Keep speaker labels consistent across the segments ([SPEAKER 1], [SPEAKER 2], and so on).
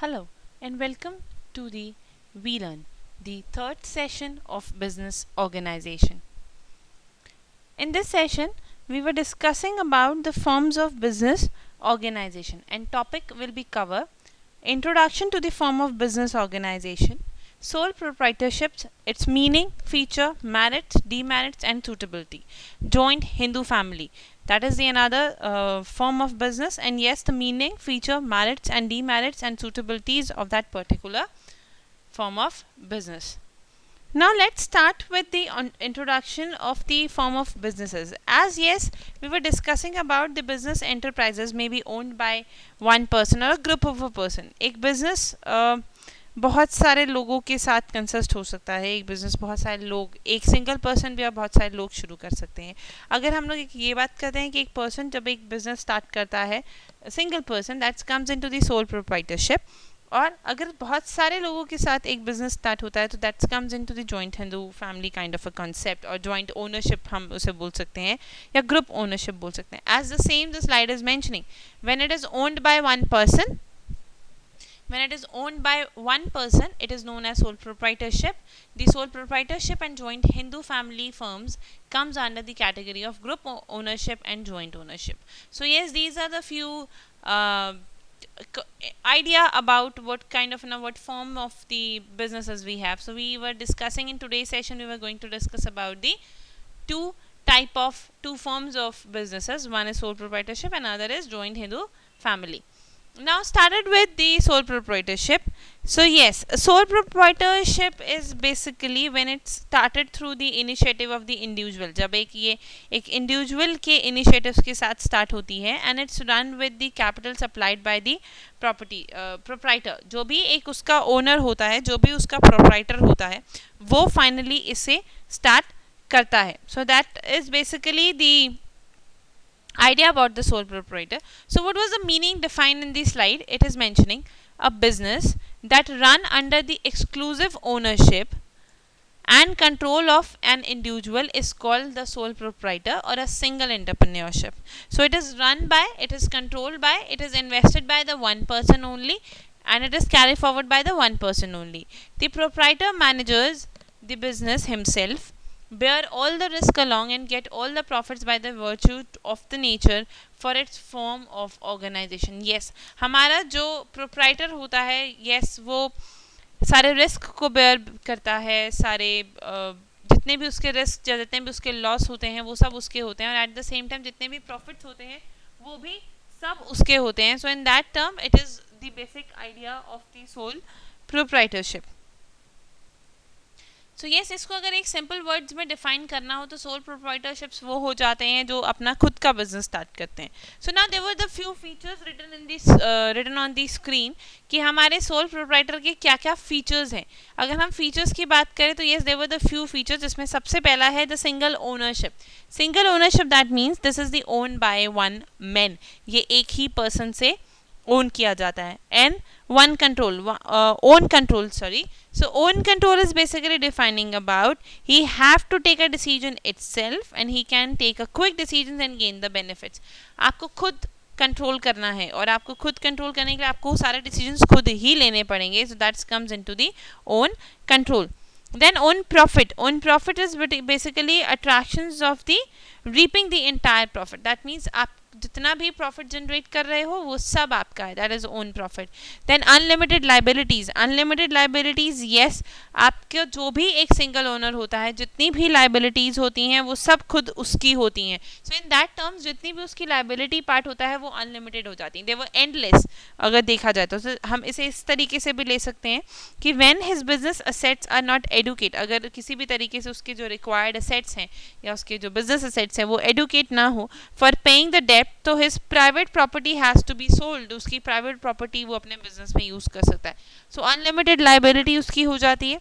[SPEAKER 1] Hello and welcome to the VLearn, the third session of business organization. In this session, we were discussing about the forms of business organization, and topic will be cover introduction to the form of business organization, sole proprietorships, its meaning, feature, merits, demerits and suitability, joint Hindu family. That is the another form of business, and yes, the meaning, feature, merits and demerits and suitabilities of that particular form of business. Now let's start with the introduction of the form of businesses. As yes, we were discussing about the business enterprises may be owned by one person or a group of a person. एक business बहुत सारे लोगों के साथ consist हो सकता है. एक बिजनेस बहुत सारे लोग, एक सिंगल पर्सन भी आप बहुत सारे लोग शुरू कर सकते हैं. अगर हम लोग ये बात करते हैं कि एक पर्सन जब एक बिजनेस स्टार्ट करता है, single person, that's comes into the sole proprietorship. और अगर बहुत सारे लोगों के साथ एक बिजनेस स्टार्ट होता है तो that's comes into the joint Hindu family kind of a concept, और जॉइंट ओनरशिप हम उसे बोल सकते हैं या ग्रुप ओनरशिप बोल सकते हैं. As the same the slide is mentioning, when it is owned by one person, when it is owned by one person, it is known as sole proprietorship. The sole proprietorship and joint Hindu family firms comes under the category of group ownership and joint ownership. So yes, these are the few idea about what kind of what form of the businesses we have. So we were discussing in today's session, we were going to discuss about the two forms of businesses. One is sole proprietorship and other is joint Hindu family. Now started with the sole proprietorship. So yes, sole proprietorship is basically when it started through the initiative of the individual. जब एक individual के initiatives के साथ start होती है, and it's run with the capital supplied by the proprietor. जो भी एक उसका owner होता है, जो भी उसका proprietor होता है, वो finally इसे start करता है. So that is basically the idea about the sole proprietor. So what was the meaning defined in the slide? It is mentioning a business that run under the exclusive ownership and control of an individual is called the sole proprietor or a single entrepreneurship. So it is run by, it is controlled by, it is invested by the one person only, and it is carried forward by the one person only. The proprietor manages the business himself, bear all the risk along and get all the profits by the virtue of the nature for its form of organization. Yes, हमारा जो proprietor होता है, yes, वो सारे risk को bear करता है, सारे जितने भी उसके रिस्क या जितने भी उसके लॉस होते हैं वो सब उसके होते हैं, और एट द सेम टाइम जितने भी प्रॉफिट्स होते हैं वो भी सब उसके होते हैं. So in that term it is the basic idea of the sole proprietorship. So yes, इसको अगर एक सिंपल वर्ड्स में डिफाइन करना हो तो सोल प्रोप्राइटरशिप्स वो हो जाते हैं जो अपना खुद का बिजनेस स्टार्ट करते हैं. So now there were the few features written on the screen कि हमारे सोल प्रोप्राइटर के क्या क्या फीचर्स हैं. अगर हम फीचर्स की बात करें तो yes, there were the few features, जिसमें सबसे पहला है the single ownership. Single ownership that means this is the own by one man. ये एक ही पर्सन से ओन किया जाता है. And one control, own control, sorry. So own control is basically defining about he have to take a decision itself and he can take a quick decisions and gain the benefits. आपको खुद control करना है, और आपको खुद control करने के लिए आपको सारे डिसीजंस खुद ही लेने पड़ेंगे. So that comes into the own control. Then own profit is basically attractions of the reaping the entire profit. That means आप जितना भी प्रॉफिट जनरेट कर रहे हो वो सब आपका है. That is own profit. Then unlimited liabilities, yes, आपके जो भी एक सिंगल ओनर होता है, जितनी भी लाइबिलिटीज होती हैं वो सब खुद उसकी होती हैं. सो इन दैट टर्म्स जितनी भी उसकी लाइबिलिटी पार्ट होता है वो अनलिमिटेड हो जाती है. दे वो एंडलेस अगर देखा जाए तो. हम इसे इस तरीके से भी ले सकते हैं कि when his business assets are not adequate, अगर किसी भी तरीके से उसके जो रिक्वायर्ड असेट्स हैं या उसके जो बिजनेस असेट्स हैं वो एडुकेट ना हो फॉर पेइंग द डेट, तो his private property has to be sold. उसकी प्राइवेट प्रॉपर्टी वो अपने बिजनेस में यूज़ कर सकता है. सो अनलिमिटेड लाइबिलिटी उसकी हो जाती है.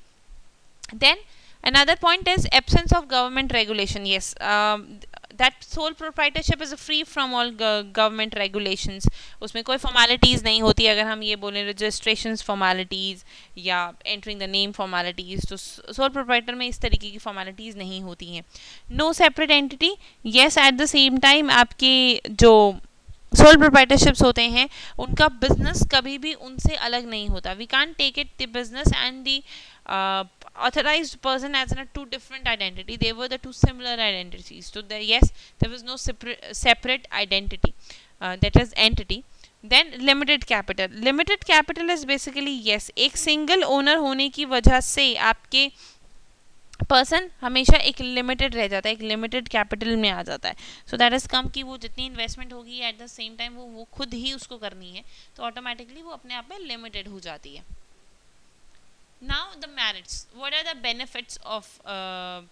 [SPEAKER 1] Then another point is absence of government regulation. Yes, that sole proprietorship is free from all government regulations. उसमें कोई formalities नहीं होती. अगर हम ये बोलें registrations formalities या entering the name formalities, तो sole proprietor में इस तरीके की formalities नहीं होती हैं. No separate entity. Yes, at the same time आपके जो सोल प्रोप्राइटरशिप्स होते हैं उनका बिजनेस कभी भी उनसे अलग नहीं होता. We can't take it the business and the authorized person as in a two different identity. They were the two similar identities. So yes, there was no separate identity, that is entity. Then limited capital is basically yes, एक single owner होने की वजह से आपके person हमेशा एक limited रह जाता है, एक लिमिटेड कैपिटल में आ जाता है. सो दैट इज कम कि वो जितनी इन्वेस्टमेंट होगी एट द सेम टाइम वो खुद ही उसको करनी है, तो ऑटोमेटिकली वो अपने आप में लिमिटेड हो जाती है. Now the merits, what are the benefits of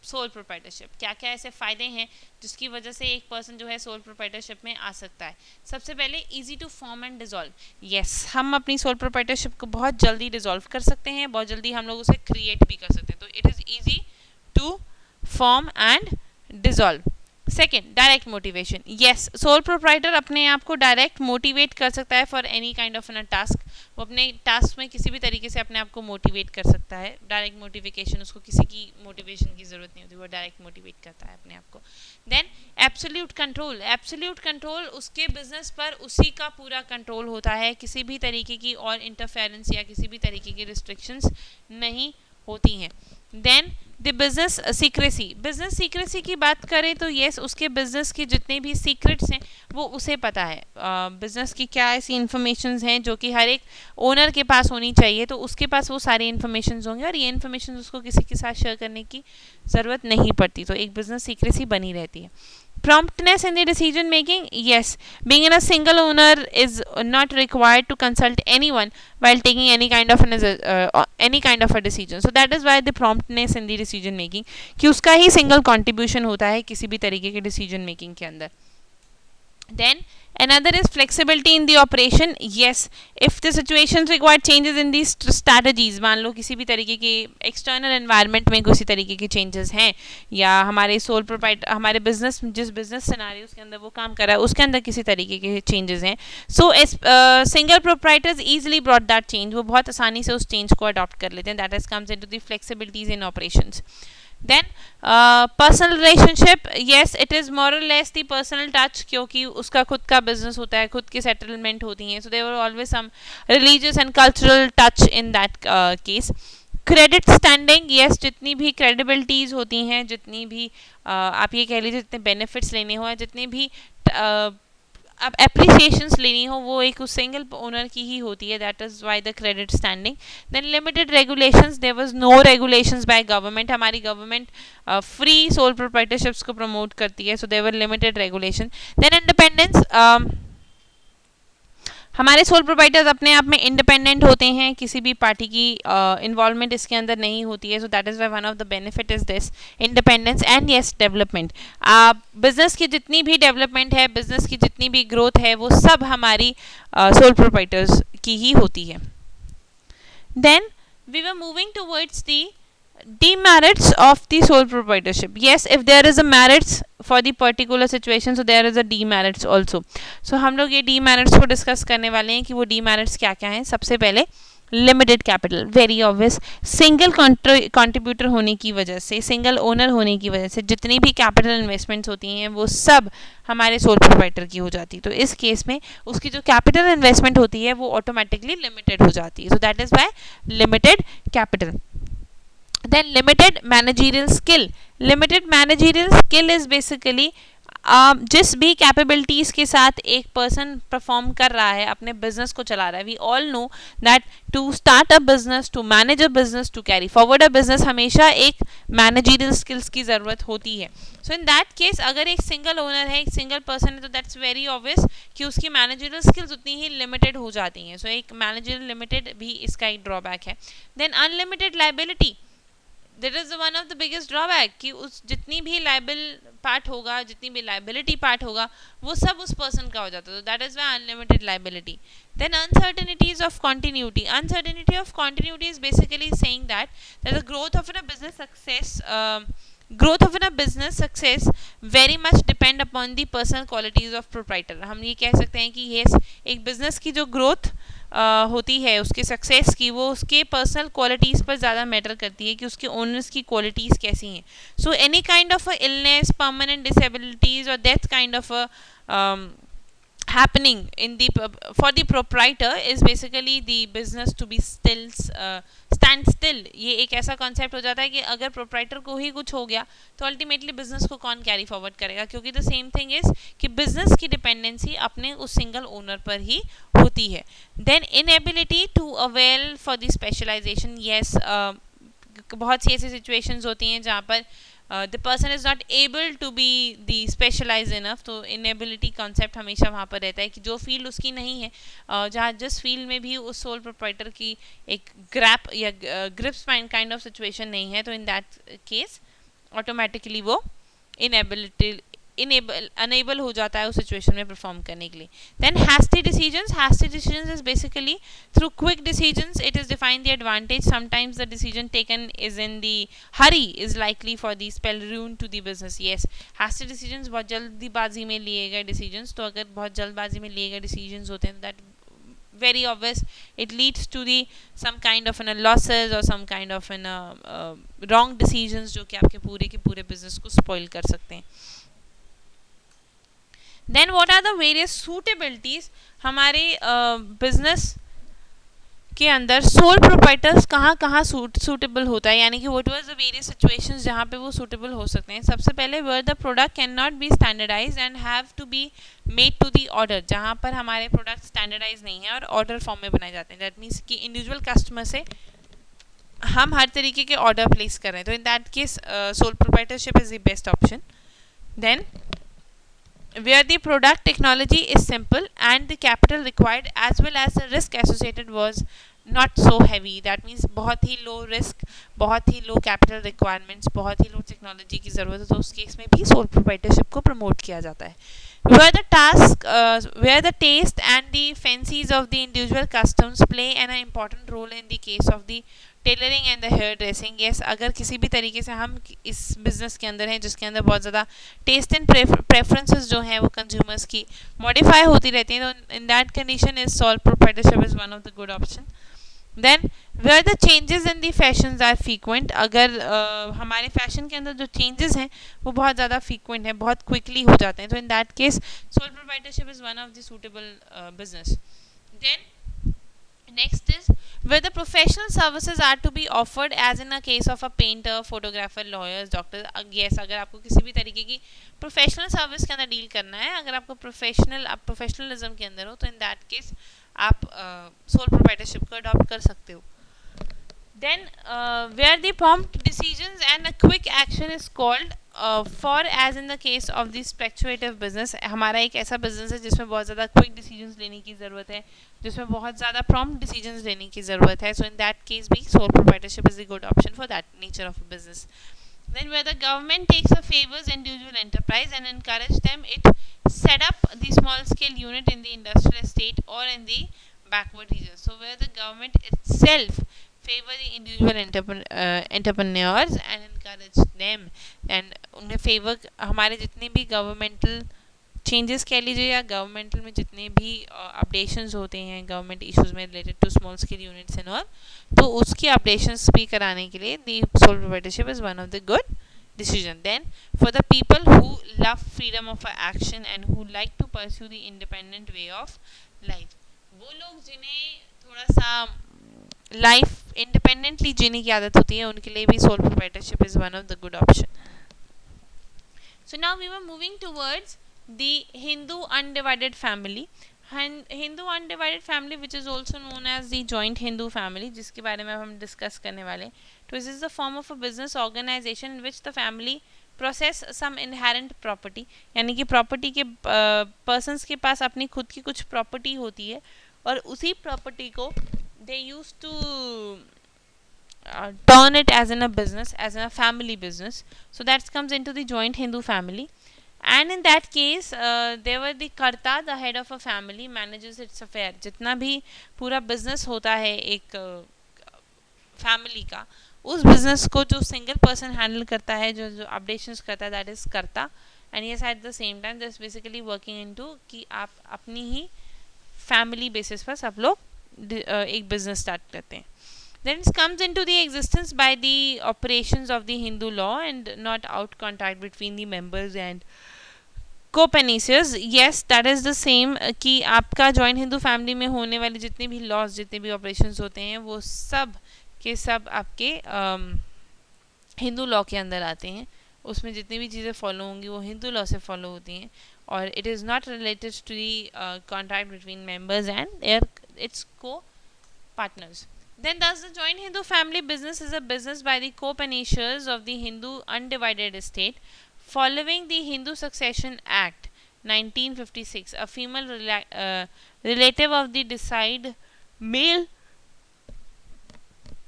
[SPEAKER 1] sole proprietorship. क्या क्या ऐसे फ़ायदे हैं जिसकी वजह से एक पर्सन जो है सोल प्रोप्राइटरशिप में आ सकता है. सबसे पहले easy to form and dissolve. Yes, हम अपनी सोल प्रोप्राइटरशिप को बहुत जल्दी डिसॉल्व कर सकते हैं, बहुत जल्दी हम लोग उसे क्रिएट भी कर सकते हैं. तो it is easy to form and dissolve. Second, direct motivation. Yes, sole proprietor अपने आप को डायरेक्ट मोटिवेट कर सकता है for any kind of an task. वो अपने टास्क में किसी भी तरीके से अपने आप को मोटिवेट कर सकता है. डायरेक्ट मोटिवेशन, उसको किसी की मोटिवेशन की जरूरत नहीं होती, वो डायरेक्ट मोटिवेट करता है अपने आप को. Then absolute control. Absolute control, उसके बिजनेस पर उसी का पूरा कंट्रोल होता है, किसी भी तरीके की और इंटरफेरेंस या किसी भी तरीके की रिस्ट्रिक्शंस नहीं होती हैं. देन द बिजनेस सीक्रेसी की बात करें तो येस, उसके बिजनेस के जितने भी सीक्रेट्स हैं वो उसे पता है. बिजनेस की क्या ऐसी इन्फॉर्मेशंस हैं जो कि हर एक ओनर के पास होनी चाहिए, तो उसके पास वो सारी इन्फॉर्मेशंस होंगे और ये इन्फॉर्मेशन उसको किसी के साथ शेयर करने की ज़रूरत नहीं पड़ती. तो एक बिजनेस सीक्रेसी बनी रहती है. Promptness in the decision making. Yes, being in a single owner is not required to consult anyone while taking any kind of a decision. So that is why the promptness in the decision making, कि उसका ही single contribution होता है किसी भी तरीके के decision making के अंदर. Then another is flexibility in the operation. Yes, if the situations require changes in these strategies, मान लो किसी भी तरीके के external environment में किसी तरीके के changes हैं, या हमारे सोल प्रोप्राइटर हमारे बिजनेस जिस बिजनेस सिनेरियोस के अंदर वो काम कर रहा है उसके अंदर किसी तरीके के चेंजेस हैं, सो single proprietors easily brought that change. वो बहुत आसानी से उस चेंज को अडॉप्ट कर लेते हैं. That is comes into the flexibilities in operations. Then personal relationship. Yes, it is more or less the personal touch, क्योंकि उसका खुद का बिजनेस होता है, खुद की सेटलमेंट होती हैं. So there were always some religious and cultural touch in that case. Credit standing. Yes, जितनी भी क्रेडिबिलिटीज़ होती हैं, जितनी भी आप ये कह लीजिए जितने बेनिफिट्स लेने हो, जितने भी अब एप्रिसिएशंस लेनी हो, वो एक उस सिंगल ओनर की ही होती है. That is why the credit standing. Then limited regulations. There was no regulations by government. हमारी गवर्नमेंट फ्री सोल प्रोप्राइटरशिप्स को प्रमोट करती है, so there were limited regulation. Then independence. हमारे सोल प्रोप्राइटर्स अपने आप में इंडिपेंडेंट होते हैं, किसी भी पार्टी की इन्वॉल्वमेंट इसके अंदर नहीं होती है. So that is Y one of the benefit is this independence. And yes, development. Business की जितनी भी डेवलपमेंट है, बिजनेस की जितनी भी ग्रोथ है, वो सब हमारी सोल प्रोप्राइटर्स की ही होती है. Then we were moving towards the demerits of the sole proprietorship. Yes, if there is a merits for the particular situation, so there is a demerits also. So हम लोग ये demerits को discuss करने वाले हैं कि वो demerits क्या क्या हैं. सबसे पहले limited capital. Very obvious, single contributor होने की वजह से, सिंगल ओनर होने की वजह से जितनी भी कैपिटल इन्वेस्टमेंट्स होती हैं वो सब हमारे सोल प्रोप्राइटर की हो जाती है. तो इस केस में उसकी जो कैपिटल इन्वेस्टमेंट होती है वो ऑटोमेटिकली लिमिटेड हो जाती है. So that is by limited capital. Then limited managerial skill. Limited managerial skill is basically जिस भी कैपेबिलिटीज़ के साथ एक पर्सन परफॉर्म कर रहा है, अपने बिजनेस को चला रहा है. We all know that to start a business, to manage a business, to carry forward a business, हमेशा एक मैनेजरियल स्किल्स की ज़रूरत होती है. सो इन दैट केस अगर एक सिंगल ओनर है, एक सिंगल पर्सन है, तो दैट्स वेरी ऑब्वियस कि उसकी मैनेजरियल स्किल्स उतनी ही लिमिटेड हो जाती हैं. सो एक मैनेजरियल लिमिटेड भी इसका एक ड्रॉबैक है. Then unlimited liability. That is one of the biggest drawback कि उस जितनी भी लाइबल पार्ट होगा, जितनी भी लाइबिलिटी पार्ट होगा, वो सब उस पर्सन का हो जाता है. That is why unlimited liability. Then uncertainties of continuity. Uncertainty of continuity is basically saying that the growth of an business success growth of a business success very much depend upon the personal qualities of proprietor. हम ये कह सकते हैं कि ये एक business की जो ग्रोथ होती है, उसके सक्सेस की, वो उसके पर्सनल क्वालिटीज़ पर ज़्यादा मैटर करती है कि उसके ओनर्स की क्वालिटीज़ कैसी हैं. So any kind of a illness, permanent disabilities और death kind of a happening in the for the proprietor is basically the business to be still stand still. ये एक ऐसा कॉन्सेप्ट हो जाता है कि अगर प्रोप्राइटर को ही कुछ हो गया तो अल्टीमेटली बिजनेस को कौन कैरी फॉरवर्ड करेगा, क्योंकि द सेम थिंग इज कि बिजनेस की डिपेंडेंसी अपने उस सिंगल ओनर पर ही होती है. Then inability to avail for the specialization. Yes, बहुत सी ऐसी सिचुएशंस होती हैं जहाँ पर the person is not able to be the specialize enough. तो इनएबिलिटी कॉन्सेप्ट हमेशा वहाँ पर रहता है कि जो फील्ड उसकी नहीं है, जहाँ जिस फील्ड में भी उस सोल प्रोप्राइटर की एक ग्रैप या ग्रिप्स काइंड ऑफ सिचुएशन नहीं है, तो इन दैट केस ऑटोमेटिकली वो अनेबल हो जाता है उस सिचुएशन में परफॉर्म करने के लिए. Then hasty decisions is basically through quick decisions it is define the advantage. Sometimes the decision taken is in the hurry is likely for the spell ruin to the business. Yes, hasty decisions बहुत जल्दीबाजी में लिए गए decisions. तो अगर बहुत जल्दबाजी में लिए गए डिसीजंस होते हैं, that very obvious it leads to the some kind of losses or some kind of wrong decisions जो कि आपके पूरे के पूरे बिजनेस को स्पॉइल कर सकते हैं. Then what are the various suitabilities. हमारे बिजनेस के अंदर सोल प्रोप्राइटर्स कहाँ कहाँ सूटेबल होता है, यानी कि what was the various situations जहाँ पे वो सूटेबल हो सकते हैं. सबसे पहले where the product can not be standardize and have to be made to the order. जहाँ पर हमारे प्रोडक्ट स्टैंडर्डाइज नहीं है और ऑर्डर फॉर्म में बनाए जाते हैं. दैट मीन्स कि इंडिविजुअल कस्टमर से हम हर तरीके के ऑर्डर प्लेस कर रहे हैं, तो in that case sole proprietorship is the best option. Then where the product technology is simple and the capital required as well as the risk associated was not so heavy. That means बहुत ही low risk, बहुत ही low capital requirements, बहुत ही low technology की ज़रूरत है, तो उस case में भी sole proprietorship को promote किया जाता है. Where the taste and the fancies of the individual customs play an important role in the case of the tailoring and the hair dressing. Yes, अगर किसी भी तरीके से हम इस बिजनेस के अंदर हैं जिसके अंदर बहुत ज़्यादा टेस्ट एंड प्रेफरेंसेस जो हैं वो कंज्यूमर्स की मॉडिफाई होती रहती हैं, तो in that condition is sole proprietorship is one of the good option. Then where the changes in the fashions are frequent. अगर हमारे फैशन के अंदर जो चेंजेस हैं वो बहुत ज़्यादा फ्रीक्वेंट हैं, बहुत क्विकली हो जाते हैं, तो in that case sole proprietorship is one of the suitable business. Then next is where the professional services are to be offered as in a case of a painter, photographer, lawyers, doctor. Yes, अगर आपको किसी भी तरीके की professional service के अंदर deal करना है, अगर आपको आप प्रोफेशनलिज्म के अंदर हो, तो इन दैट केस आप सोल प्रोप्राइटरशिप को अडॉप्ट कर सकते हो. Then where the prompt decisions and a quick action is called for, as in the case of the speculative business. हमारा एक ऐसा बिजनेस है जिसमें बहुत ज़्यादा क्विक डिसीजंस लेने की ज़रूरत है, जिसमें बहुत ज़्यादा prompt decisions लेने की ज़रूरत है. So in that case भी sole proprietorship is a good option for that nature of a business. Then where the government takes a favors individual enterprise and encourage them, it set up the small scale unit in the industrial estate or in the backward regions. So where the government itself favor the individual entrepreneurs and encourage them, and उन्हें favour हमारे जितने भी governmental changes कह लीजिए या governmental में जितने भी अपडेशंस होते हैं गवर्नमेंट इश्यूज में related to small scale units and all, तो उसकी अपडेशंस भी कराने के लिए the sole proprietorship is one of the good decision. Then for the people who love freedom of action and who like to pursue the independent way of life, वो लोग जिन्हें थोड़ा सा लाइफ इंडिपेंडेंटली जीने की आदत होती है उनके लिए भी soul proprietorship is one of the good option. So now we were moving towards the Hindu undivided family. Hindu undivided family, which is also known as the joint Hindu family, जिसके बारे में हम डिस्कस करने वाले. तो this is the form of a business organization in which the family possess some inherent property, यानी कि property के पर्सन्स के पास अपनी खुद की कुछ प्रॉपर्टी होती है और उसी प्रॉपर्टी को they used to turn it as in a business, as in a family business. So that comes into the joint Hindu family. And in that case there were the karta, the head of a family manages its affair. जितना भी पूरा business होता है एक family का, उस business को जो सिंगल पर्सन हैंडल करता है, जो जो अपडेशंस करता है, दैट इज करता. And yes at the same time this basically working into कि आप अपनी ही फैमिली बेसिस पर सब लोग एक बिजनेस स्टार्ट करते हैं. Then it comes into the existence by the operations of the Hindu law and not out contact between the members and coparceners, yes that is the same कि आपका joint Hindu family में होने वाले जितने भी loss, जितने भी ऑपरेशंस होते हैं, वो सब के सब आपके हिंदू लॉ के अंदर आते हैं. उसमें जितनी भी चीज़ें फॉलो होंगी वो हिंदू लॉ से फॉलो होती हैं, और it is not related to the contract between members and their its co partners. Then thus the joint Hindu family business is a business by the co-penishers of the Hindu undivided estate following the Hindu Succession Act 1956. A female relative of the decide male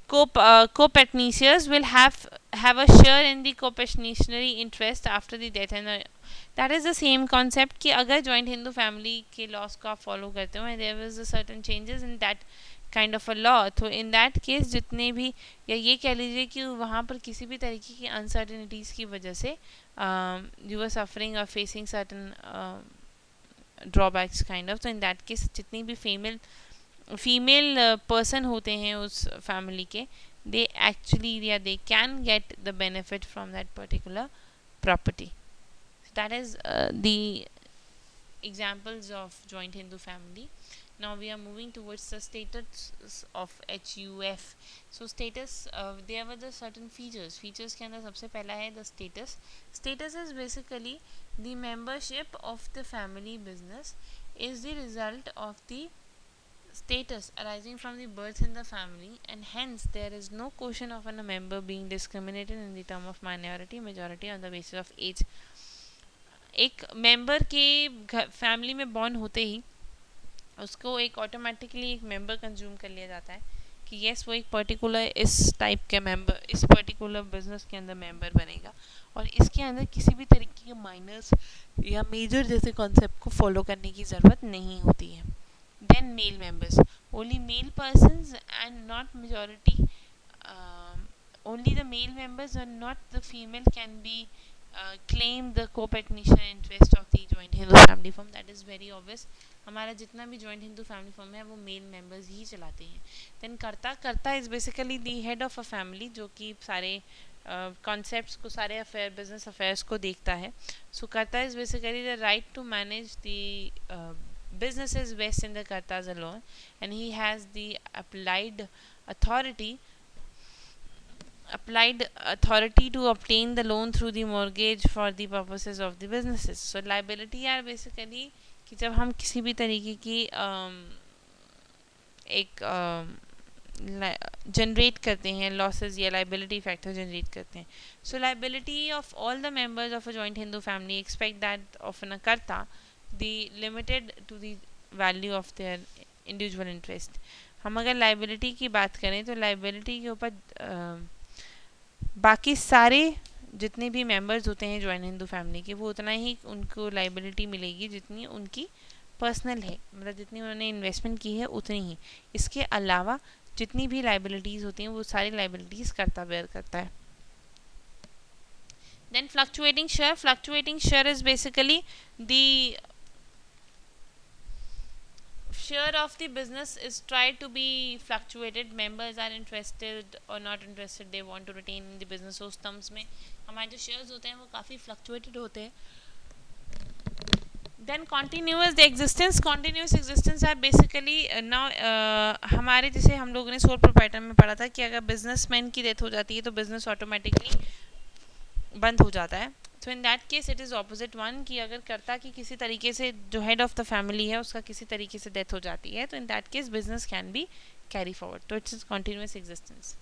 [SPEAKER 1] co-petniciers will have a share in the co-petitionary interest after the death, and that is the same concept कि अगर joint Hindu family के laws को आप follow करते हो and there was a certain changes in that kind of a law, तो in that case जितने भी, या ये कह लीजिए कि वहाँ पर किसी भी तरीके की uncertainties की वजह से you were suffering or facing certain drawbacks kind of, तो in that case जितनी भी फीमेल पर्सन होते हैं उस फैमिली के, दे एक्चुअली या they can get the benefit from that particular property. That is the examples of joint Hindu family. Now we are moving towards the status of HUF. So status, there were the certain features के अंदर सबसे पहला है the status. Status is basically the membership of the family business is the result of the status arising from the birth in the family, and hence there is no question of a member being discriminated in the term of minority majority on the basis of age. एक member के family में born होते ही उसको एक automatically एक member consume कर लिया जाता है कि यस वो एक पर्टिकुलर इस टाइप के मेंबर, इस पर्टिकुलर बिजनेस के अंदर मेंबर बनेगा, और इसके अंदर किसी भी तरीके के माइनर्स या मेजर जैसे कॉन्सेप्ट को फॉलो करने की ज़रूरत नहीं होती है. Then male members, only male persons and not majority, only the male members and not the female can be claim the co-petition interest of the joint Hindu family firm. That is very obvious. हमारा जितना भी joint Hindu family firm है वो male members ही चलाते हैं. Then कर्ता is basically the head of a family जो कि सारे concepts को, सारे affair business affairs को देखता है. So कर्ता is basically the right to manage the business is based in the Kartas alone, and he has the authority to obtain the loan through the mortgage for the purposes of the businesses. So liability are basically कि जब हम किसी भी तरीके की एक generate करते हैं लॉसेस या लाइबिलिटी फैक्टर जनरेट करते हैं. So liability of all the members of a joint Hindu family expect that of an karta the limited to the value of their individual interest. हम अगर लाइबिलिटी की बात करें तो लाइबिलिटी के ऊपर बाकी सारे जितने भी मेंबर्स होते हैं जॉइंट हिंदू फैमिली के, वो उतना ही उनको लाइबिलिटी मिलेगी जितनी उनकी पर्सनल है, मतलब जितनी उन्होंने इन्वेस्टमेंट की है उतनी ही. इसके अलावा जितनी भी लाइबिलिटीज़ होती हैं वो सारी लाइबिलिटीज़ कर्ता बेयर करता है. Then fluctuating share is basically the share of the business is tried to be fluctuated. Members are interested or not interested, they want to retain in the business. उस terms में हमारे जो shares होते हैं वो काफ़ी fluctuated होते हैं. Then continuous existence are basically now हमारे जैसे हम लोगों ने सोल प्रोप्राइटर में पढ़ा था कि अगर बिजनेसमैन की डेथ हो जाती है तो बिजनेस ऑटोमेटिकली बंद हो जाता है. तो in that case it is opposite one कि अगर कर्ता की किसी तरीके से जो हेड ऑफ द फैमिली है उसका किसी तरीके से डेथ हो जाती है तो in that case business can be carry forward. तो it's continuous existence.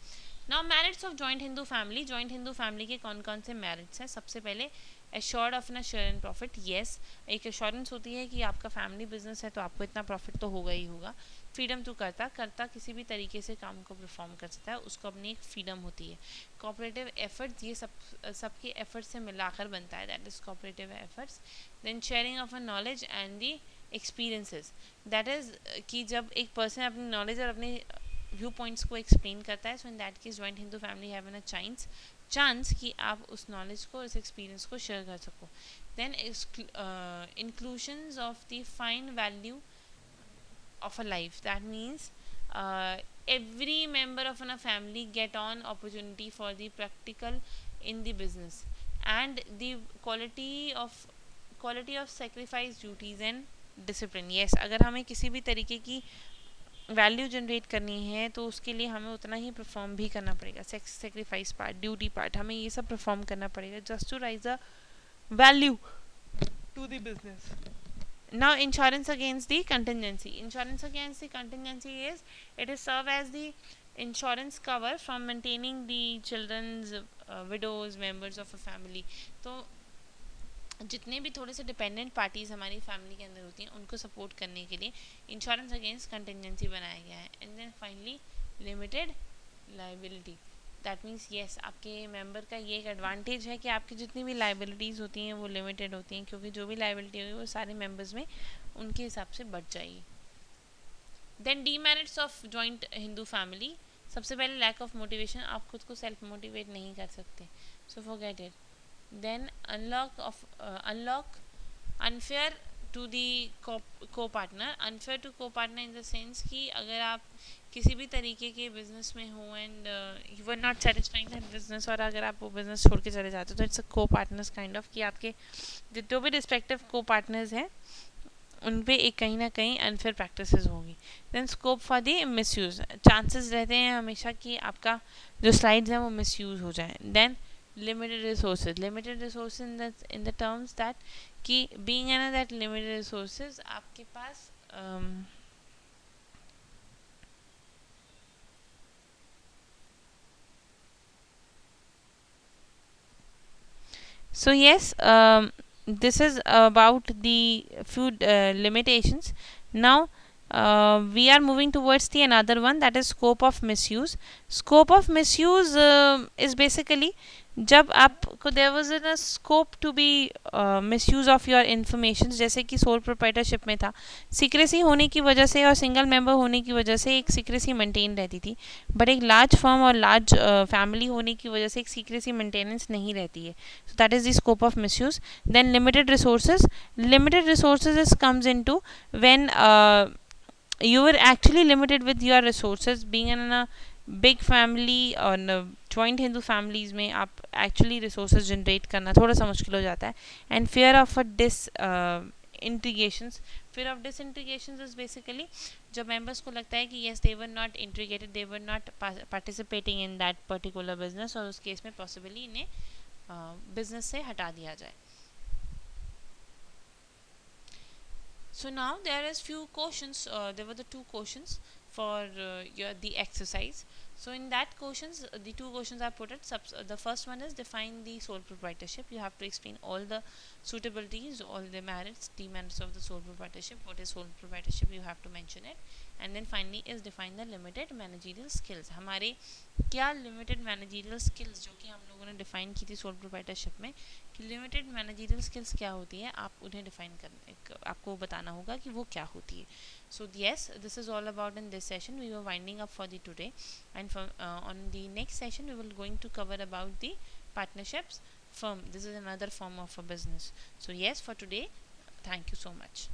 [SPEAKER 1] Now merits of joint Hindu family. Joint Hindu family के कौन कौन से मैरिट्स हैं? सबसे पहले एश्योर्ड ऑफ ना शेयर इन प्रॉफिट. येस, एक एश्योरेंस होती है कि आपका फैमिली बिजनेस है तो आपको इतना प्रॉफिट तो होगा ही होगा. फ्रीडम टू करता किसी भी तरीके से काम को परफॉर्म कर सकता है, उसको अपनी एक फ्रीडम होती है. कोऑपरेटिव एफर्ट्स, ये सबके एफर्ट्स से मिलाकर बनता है, that is cooperative efforts. Then sharing of a knowledge and the experiences, that is कि जब एक पर्सन अपनी नॉलेज और अपने व्यू पॉइंट्स को एक्सप्लेन करता है, so in that case joint Hindu family have an a chance कि आप उस नॉलेज को, उस एक्सपीरियंस को शेयर कर सको. Then inclusions of the fine value of a life. That means every member of a family get on opportunity for the practical in the business, and the quality of quality of sacrifice duties and discipline. Yes, अगर हमें किसी भी तरीके की value generate करनी है तो उसके लिए हमें उतना ही परफॉर्म भी करना पड़ेगा. सेक्रीफाइस पार्ट, ड्यूटी पार्ट, हमें ये सब परफॉर्म करना पड़ेगा just to raise a value to the business. Now insurance against the contingency. Insurance against the contingency is, it is serve as the insurance cover from maintaining the children's widows members of a family. तो जितने भी थोड़े से dependent parties हमारी family के अंदर होती हैं उनको सपोर्ट करने के लिए इंश्योरेंस अगेंस्ट कंटिजेंसी बनाया गया है. And then finally limited liability. That means yes, आपके मेंबर का ये एक एडवांटेज है कि आपकी जितनी भी लाइबिलिटीज़ होती हैं वो लिमिटेड होती हैं, क्योंकि जो भी लाइबिलिटी होगी वो सारे मेंबर्स में उनके हिसाब से बढ़ जाएगी. Then demerits of joint Hindu family. सबसे पहले लैक ऑफ मोटिवेशन, आप खुद को सेल्फ मोटिवेट नहीं कर सकते, so forget it. Then unlock unfair to the co-partner. Unfair to co-partner in the sense कि अगर आप किसी भी तरीके के बिजनेस में हो and you are not satisfying that business, और अगर आप वो बिजनेस छोड़ के चले जाते हो तो इट्स अ को-पार्टनर्स काइंड ऑफ, कि आपके जो भी रिस्पेक्टिव को-पार्टनर्स हैं उन पे एक कहीं ना कहीं अनफेयर प्रैक्टिसेस होंगी. Then scope for the misuse. Chances रहते हैं हमेशा कि आपका जो स्लाइड्स हैं वो मिसयूज हो जाए. Then limited resources. Limited resources in the terms that कि being in that limited resources आपके पास so yes, this is about the few limitations. Now we are moving towards the another one, that is scope of misuse. Scope of misuse is basically जब आपको there was a scope to be misuse of your information. जैसे कि sole proprietorship में था, secrecy होने की वजह से और सिंगल मेंबर होने की वजह से एक सीक्रेसी मेंटेन रहती थी, बट एक लार्ज फर्म और लार्ज फैमिली होने की वजह से एक सीक्रेसी मेंटेनेंस नहीं रहती है. So that is the scope of misuse. Then limited resources. Limited resources is comes into when you are actually limited with your resources. Being in a big family और joint Hindu families में आप actually resources generate करना थोड़ा सा मुश्किल हो जाता है. And fear of a disintegrations. Fear of disintegrations is basically जब members को लगता है कि yes they were not integrated, they were not participating in that particular business, और उस केस में possibly इन्हें business से हटा दिया जाए. So now there is few questions. There were the two questions for the exercise. So in that questions, the two questions are put at the first one is define the sole proprietorship. You have to explain all the suitabilities, all the merits, demerits of the sole proprietorship. What is sole proprietorship? You have to mention it. And then finally is define the limited managerial skills. हमारे क्या limited managerial skills जो कि हम लोगों ने define की थी sole proprietorship में, कि लिमिटेड मैनेजरियल स्किल्स क्या होती है, आप उन्हें डिफाइन कर आपको बताना होगा कि वो क्या होती है. So yes, this is all about in this session. We were winding up for the today, and on the next session we will going to cover about the partnerships firm. This is another form of a business. So yes, for today, thank you so much.